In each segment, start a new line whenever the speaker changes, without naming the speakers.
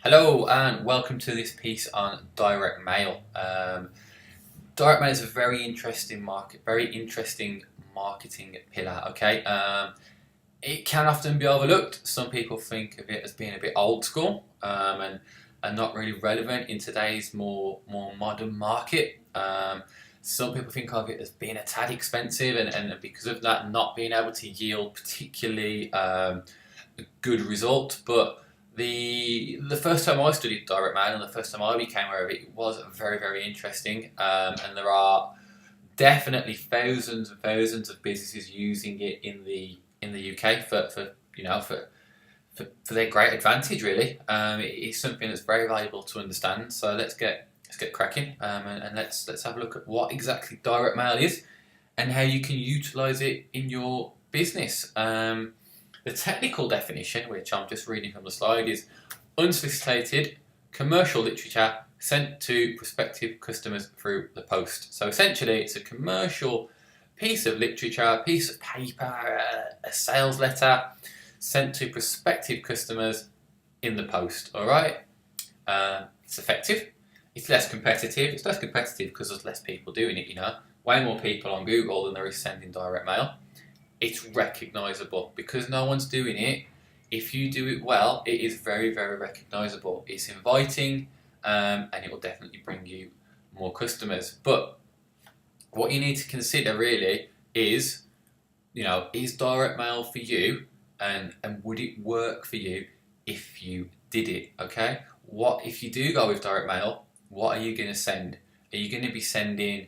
Hello and welcome to this piece on direct mail. Direct mail is a very interesting marketing pillar. Okay, it can often be overlooked. Some people think of it as being a bit old school and not really relevant in today's more modern market. Some people think of it as being a tad expensive and because of that not being able to yield particularly a good result. But the first time I studied direct mail and the first time I became aware of it, it was very interesting. And there are definitely thousands and thousands of businesses using it in the UK for their great advantage. Really, it's something that's very valuable to understand. So let's get cracking and let's have a look at what exactly direct mail is and how you can utilise it in your business. The technical definition, which I'm just reading from the slide, is unsolicited commercial literature sent to prospective customers through the post. So essentially, it's a commercial piece of literature, a piece of paper, a sales letter sent to prospective customers in the post. All right, it's effective. It's less competitive. It's less competitive because there's less people doing it. Way more people on Google than there is sending direct mail. It's recognisable because no one's doing it. If you do it well, it is very recognisable. It's inviting, and it will definitely bring you more customers. But what you need to consider really is, is direct mail for you, and would it work for you if you did it? Okay. What if you do go with direct mail? What are you going to send? Are you going to be sending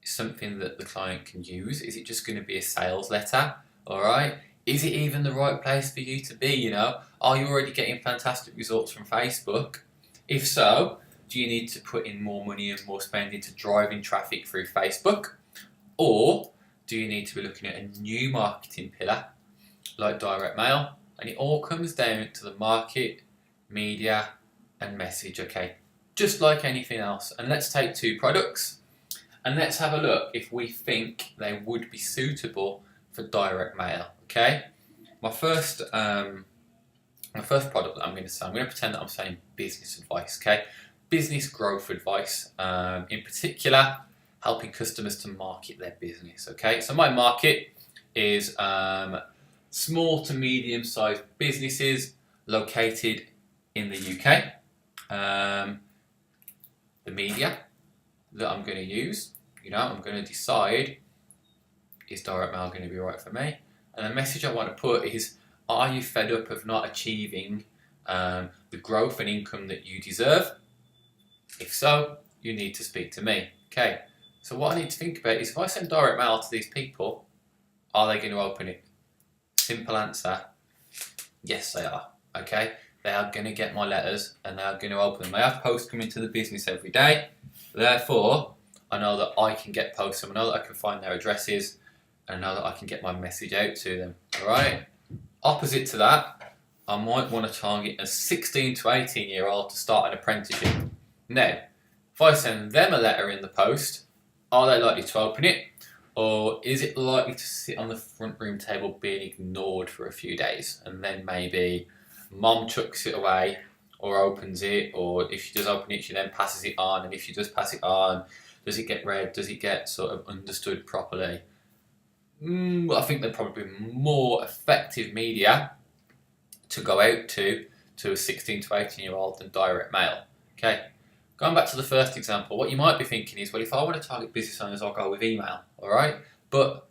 something that the client can use? Is it just going to be a sales letter? All right. Is it even the right place for you to be? Are you already getting fantastic results from Facebook? If so, do you need to put in more money and more spending to driving traffic through Facebook? Or do you need to be looking at a new marketing pillar like direct mail? And it all comes down to the market, media, and message. Okay. Just like anything else. And let's take two products and let's have a look if we think they would be suitable for direct mail. Okay, my first product that I'm going to say, I'm going to pretend that I'm saying business advice. Okay, business growth advice. In particular, helping customers to market their business. Okay, so my market is small to medium-sized businesses located in the UK. The media that I'm going to use, I'm going to decide, is direct mail going to be right for me? And the message I want to put is, are you fed up of not achieving the growth and income that you deserve? If so, you need to speak to me. Okay, so what I need to think about is, if I send direct mail to these people, are they going to open it? Simple answer, yes they are. Okay, they are going to get my letters and they are going to open them. I have posts coming to the business every day. Therefore, I know that I can get posts, and I know that I can find their addresses, and I know that I can get my message out to them. All right. Opposite to that, I might want to target a 16 to 18-year-old to start an apprenticeship. Now, if I send them a letter in the post, are they likely to open it, or is it likely to sit on the front room table being ignored for a few days, and then maybe mom chucks it away or opens it, or if she does open it, she then passes it on, and if she does pass it on, does it get read? Does it get sort of understood properly? I think they're probably more effective media to go out to a 16 to 18-year-old than direct mail. Okay, going back to the first example, what you might be thinking is, well, if I want to target business owners, I'll go with email. All right, but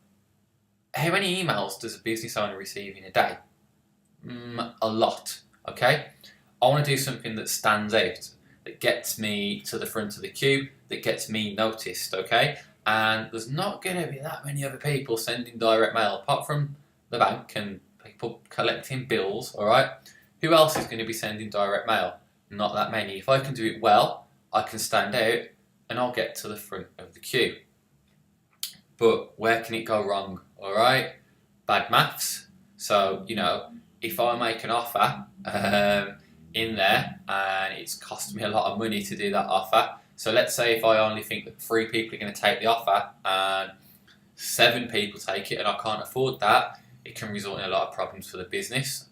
how many emails does a business owner receive in a day? A lot. Okay, I want to do something that stands out, that gets me to the front of the queue, that gets me noticed. Okay, and there's not going to be that many other people sending direct mail apart from the bank and people collecting bills. All right, who else is going to be sending direct mail? Not that many. If I can do it well, I can stand out and I'll get to the front of the queue. But where can it go wrong? All right, bad maths. So if I make an offer in there and it's cost me a lot of money to do that offer, so let's say if I only think that 3 people are going to take the offer and 7 people take it and I can't afford that, it can result in a lot of problems for the business.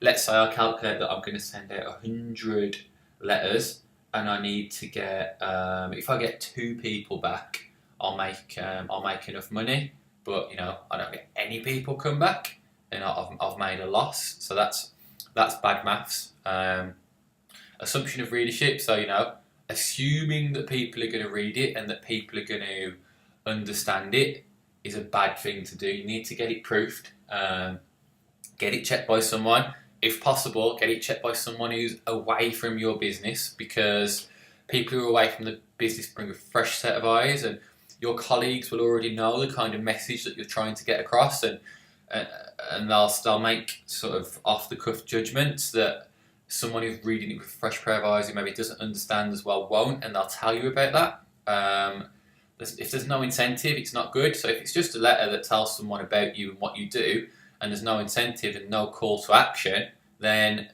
let's say I calculate that I'm going to send out 100 letters, and I need to get, if I get 2 people back, I'll make enough money. But I don't get any people come back, and I've made a loss. So that's bad maths. Assumption of readership. So assuming that people are going to read it and that people are going to understand it is a bad thing to do. You need to get it proofed. Get it checked by someone. If possible, get it checked by someone who's away from your business, because people who are away from the business bring a fresh set of eyes, and your colleagues will already know the kind of message that you're trying to get across, and they'll make sort of off the cuff judgments that someone who's reading it with a fresh pair of eyes who maybe doesn't understand as well won't, and they'll tell you about that. If there's no incentive, it's not good. So if it's just a letter that tells someone about you and what you do, and there's no incentive and no call to action, then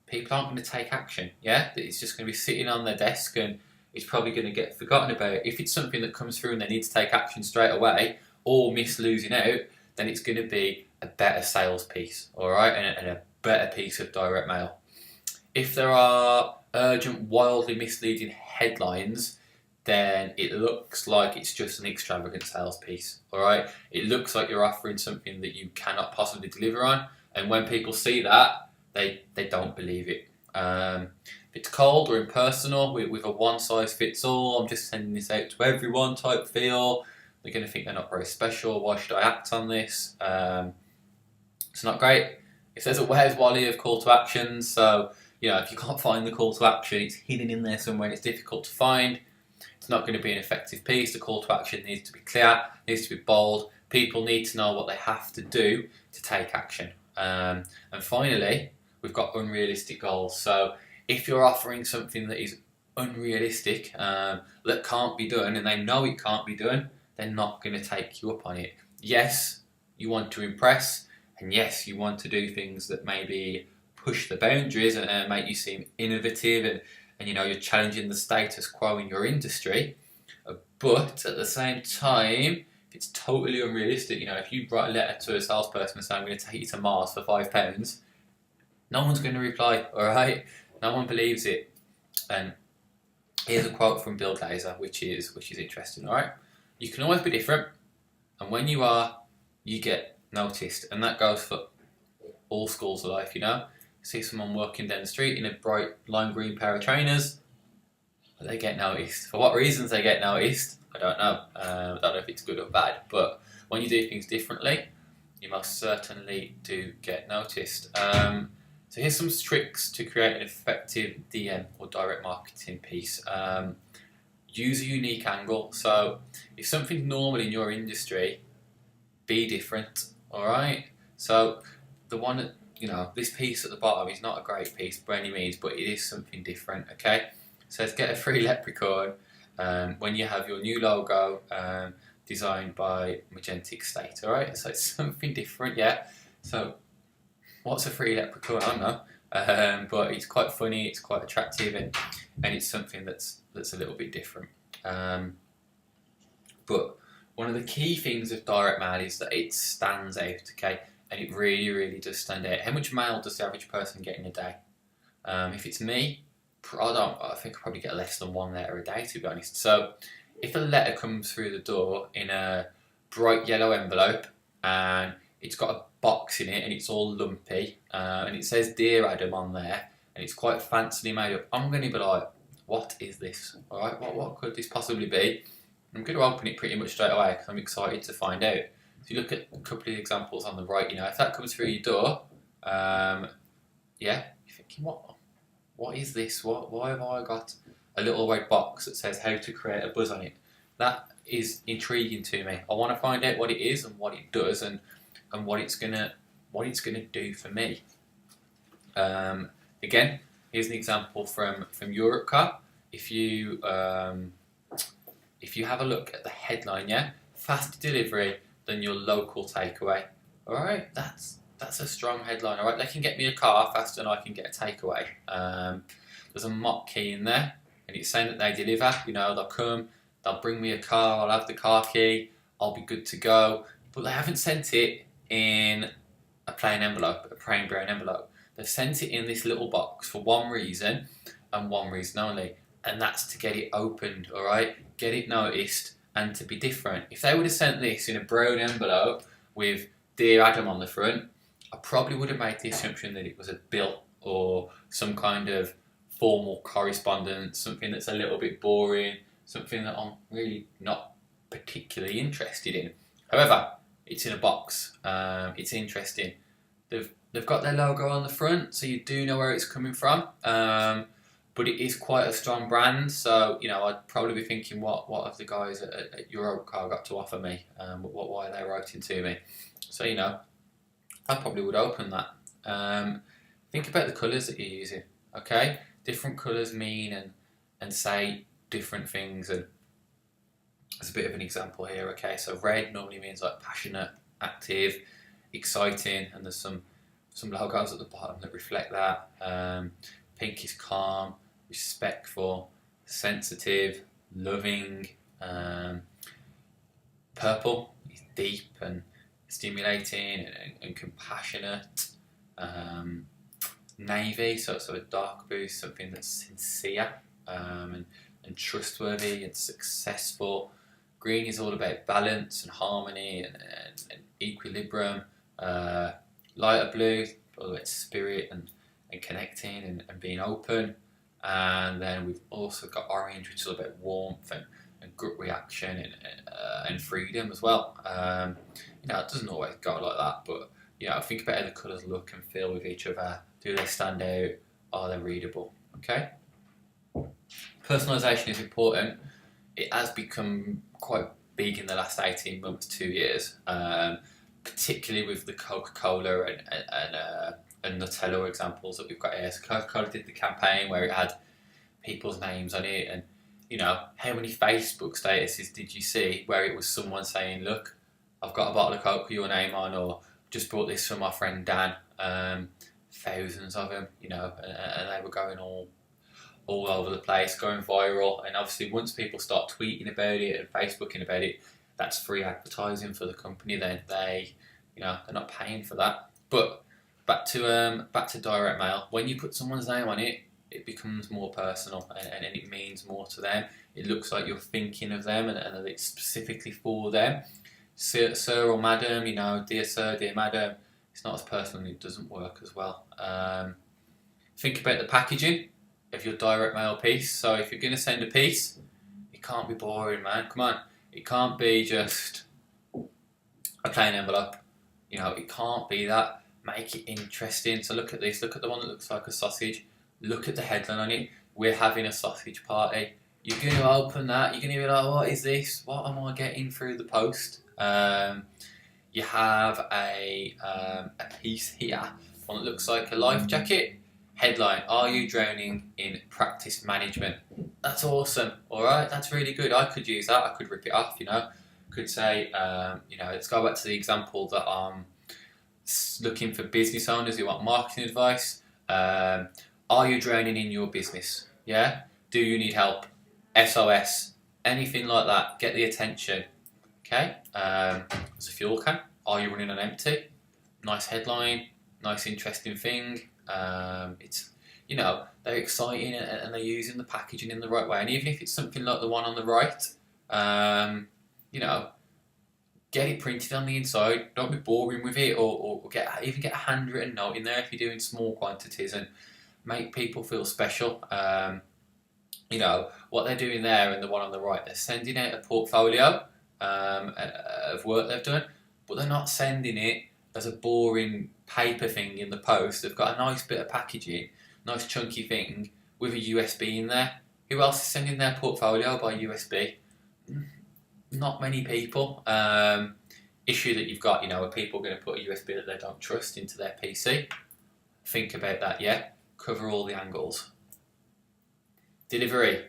people aren't going to take action. Yeah, it's just going to be sitting on their desk, and it's probably going to get forgotten about. If it's something that comes through and they need to take action straight away, or miss losing out, then it's going to be a better sales piece, all right, and a better piece of direct mail. If there are urgent, wildly misleading headlines, then it looks like it's just an extravagant sales piece, all right? It looks like you're offering something that you cannot possibly deliver on, and when people see that, they don't believe it. If it's cold or impersonal, with a one-size-fits-all, I'm just sending this out to everyone type feel, they're going to think they're not very special. Why should I act on this? It's not great. It says a where's Wally of call to actions, so if you can't find the call to action, it's hidden in there somewhere and it's difficult to find. It's not going to be an effective piece. The call to action needs to be clear, needs to be bold. People need to know what they have to do to take action. And finally, we've got unrealistic goals. So if you're offering something that is unrealistic, that can't be done, and they know it can't be done, they're not going to take you up on it. Yes, you want to impress, and yes, you want to do things that maybe push the boundaries and make you seem innovative, and you're challenging the status quo in your industry. But at the same time, if it's totally unrealistic, if you write a letter to a salesperson and say, I'm going to take you to Mars for £5, no one's going to reply, all right? No one believes it. And here's a quote from Bill Glazer, which is interesting, all right? You can always be different, and when you are, you get noticed, and that goes for all schools of life. See someone walking down the street in a bright lime green pair of trainers, they get noticed. For what reasons they get noticed, I don't know. I don't know if it's good or bad, but when you do things differently, you most certainly do get noticed. So here's some tricks to create an effective DM or direct marketing piece. Use a unique angle. So if something's normal in your industry, be different, all right? So the one that, this piece at the bottom is not a great piece by any means, but it is something different, okay? So let's get a free leprechaun when you have your new logo designed by Magentic State, all right? So it's something different, yeah? So what's a free leprechaun? I don't know. But it's quite funny, it's quite attractive, and it's something that's a little bit different. But one of the key things of direct mail is that it stands out, okay? And it really, really does stand out. How much mail does the average person get in a day? If it's me, I think I probably get less than 1 letter a day, to be honest. So if a letter comes through the door in a bright yellow envelope and it's got a box in it and it's all lumpy and it says Dear Adam on there and it's quite fancily made up, I'm going to be like, what is this? All right, what could this possibly be? I'm going to open it pretty much straight away because I'm excited to find out. If you look at a couple of examples on the right, if that comes through your door, you're thinking, what is this? Why have I got a little white box that says how to create a buzz on it? That is intriguing to me. I want to find out what it is and what it does and what it's gonna do for me. Again, here's an example from Europcar. If you have a look at the headline, faster delivery than your local takeaway. All right, that's a strong headline. All right, they can get me a car faster than I can get a takeaway. There's a mock key in there, and it's saying that they deliver. They'll come, they'll bring me a car. I'll have the car key. I'll be good to go. But they haven't sent it in a plain envelope, a plain brown envelope. They've sent it in this little box for one reason and one reason only, and that's to get it opened, alright? Get it noticed and to be different. If they would have sent this in a brown envelope with Dear Adam on the front, I probably would have made the assumption that it was a bill or some kind of formal correspondence, something that's a little bit boring, something that I'm really not particularly interested in. However, it's in a box. It's interesting. They've got their logo on the front, so you do know where it's coming from. But it is quite a strong brand, so I'd probably be thinking, what have the guys at Europcar got to offer me? Why are they writing to me? So I probably would open that. Think about the colours that you're using. Okay, different colours mean and say different things. And as a bit of an example here, okay, so red normally means like passionate, active, exciting, and there's some logos at the bottom that reflect that. Pink is calm, respectful, sensitive, loving. Purple is deep and stimulating and compassionate. Navy, so a dark blue, something that's sincere and trustworthy and successful. Green is all about balance and harmony and equilibrium. Lighter blue, all about spirit and connecting and being open. And then we've also got orange, which is all about warmth and gut reaction and freedom as well. It doesn't always go like that, but think about how the colours look and feel with each other. Do they stand out? Are they readable? Okay. Personalisation is important. It has become quite big in the last 18 months, 2 years, particularly with the Coca-Cola and Nutella examples that we've got here. So Coca-Cola did the campaign where it had people's names on it, and how many Facebook statuses did you see where it was someone saying, "Look, I've got a bottle of Coke with your name on," or "Just bought this from my friend Dan." Thousands of them, and they were going all over the place, going viral. And obviously, once people start tweeting about it and Facebooking about it, that's free advertising for the company. Then they're not paying for that. But back to direct mail. When you put someone's name on it, it becomes more personal and it means more to them. It looks like you're thinking of them and that it's specifically for them. Sir or madam, dear sir, dear madam. It's not as personal and it doesn't work as well. Think about the packaging of your direct mail piece. So if you're going to send a piece, it can't be boring, man. Come on. It can't be just a plain envelope. It can't be that. Make it interesting. So look at this. Look at the one that looks like a sausage. Look at the headline on it. We're having a sausage party. You're going to open that. You're going to be like, what is this? What am I getting through the post? You have a piece here, one that looks like a life jacket. Headline: Are you drowning in practice management? That's awesome. All right, that's really good. I could use that. I could rip it off. Could say, let's go back to the example that I'm looking for business owners who want marketing advice. Are you drowning in your business? Yeah. Do you need help? SOS. Anything like that. Get the attention. Okay, there's a fuel can. Are you running on empty? Nice headline, nice interesting thing. It's they're exciting and they're using the packaging in the right way. And even if it's something like the one on the right, get it printed on the inside. Don't be boring with it, or even get a handwritten note in there if you're doing small quantities and make people feel special. What they're doing there and the one on the right, they're sending out a portfolio of work they've done, but they're not sending it as a boring paper thing in the post. They've got a nice bit of packaging, nice chunky thing with a USB in there. Who else is sending their portfolio by USB? Not many people. Issue that you've got, are people going to put a USB that they don't trust into their PC? Think about that, yeah? Cover all the angles. Delivery.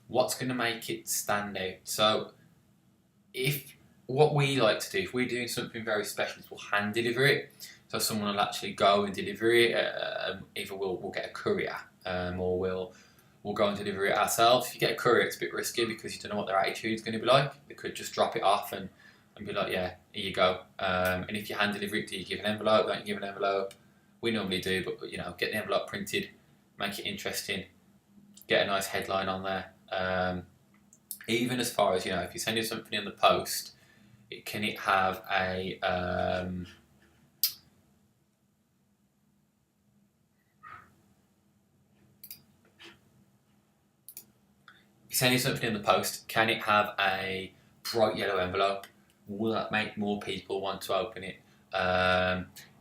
What's going to make it stand out? So, what we like to do, if we're doing something very special, is we'll hand deliver it. So someone will actually go and deliver it. Either we'll get a courier, or we'll go and deliver it ourselves. If you get a courier, it's a bit risky because you don't know what their attitude's going to be like. They could just drop it off and be like, yeah, here you go. And if you hand deliver it, do you give an envelope? Don't you give an envelope? We normally do, but get the envelope printed, make it interesting, get a nice headline on there. Even as far as if you're sending something in the post, can it have a sending something in the post, can it have a bright yellow envelope? Will that make more people want to open it?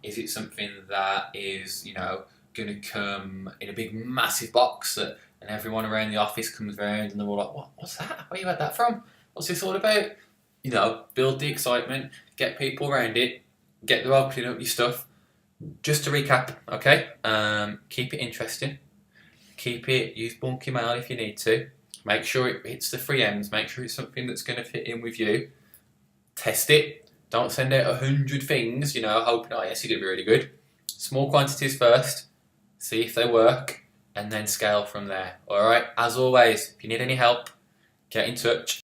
Is it something that is, going to come in a big massive box and everyone around the office comes around and they're all like, what's that? Where you had that from? What's this all about? Build the excitement, get people around it, get them opening up your stuff. Just to recap, okay? Keep it interesting. Use bulk email if you need to. Make sure it hits the 3Ms. Make sure it's something that's going to fit in with you. Test it. Don't send out 100 things, hoping, oh yes, you're going to be really good. Small quantities first. See if they work. And then scale from there. Alright? As always, if you need any help, get in touch.